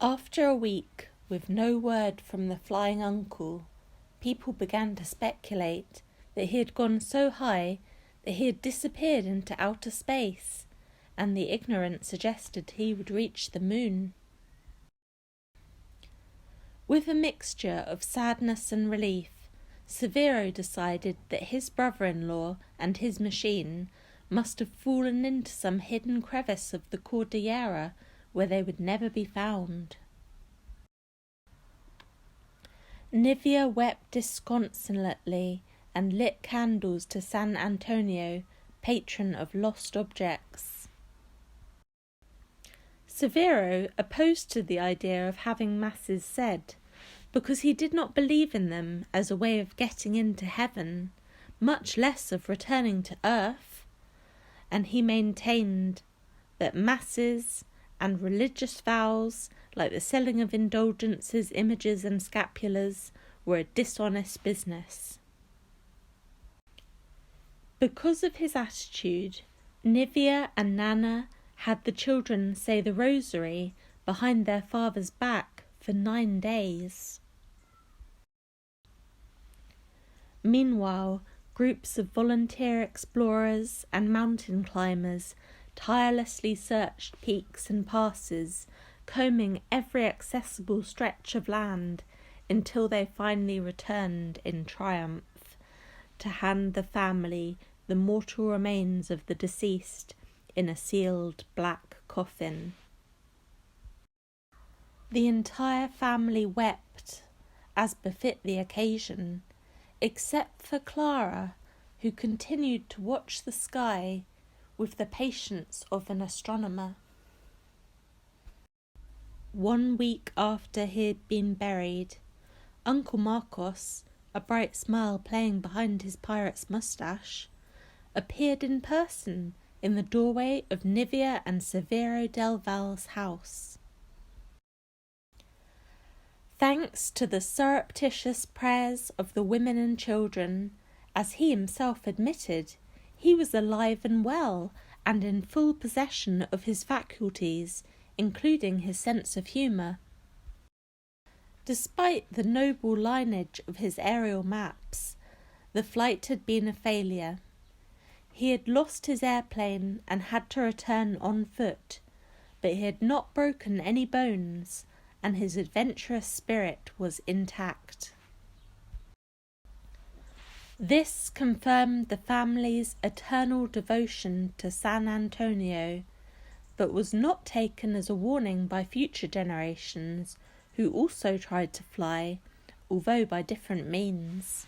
After a week, with no word from the flying uncle, people began to speculate that he had gone so high that he had disappeared into outer space, and the ignorant suggested he would reach the moon. With a mixture of sadness and relief, Severo decided that his brother-in-law and his machine must have fallen into some hidden crevice of the Cordillera where they would never be found. Nivea wept disconsolately and lit candles to San Antonio, patron of lost objects. Severo opposed to the idea of having masses said, because he did not believe in them as a way of getting into heaven, much less of returning to earth, and he maintained that masses and religious vows, like the selling of indulgences, images and scapulars, were a dishonest business. Because of his attitude, Nivea and Nana had the children say the rosary behind their father's back for 9 days. Meanwhile, groups of volunteer explorers and mountain climbers tirelessly searched peaks and passes, combing every accessible stretch of land until they finally returned in triumph to hand the family the mortal remains of the deceased in a sealed black coffin. The entire family wept, as befit the occasion, except for Clara, who continued to watch the sky with the patience of an astronomer. 1 week after he had been buried, Uncle Marcos, a bright smile playing behind his pirate's moustache, appeared in person in the doorway of Nivea and Severo del Val's house. Thanks to the surreptitious prayers of the women and children, as he himself admitted, he was alive and well and in full possession of his faculties, including his sense of humour. Despite the noble lineage of his aerial maps, the flight had been a failure. He had lost his airplane and had to return on foot, but he had not broken any bones, and his adventurous spirit was intact. This confirmed the family's eternal devotion to San Antonio, but was not taken as a warning by future generations who also tried to fly, although by different means.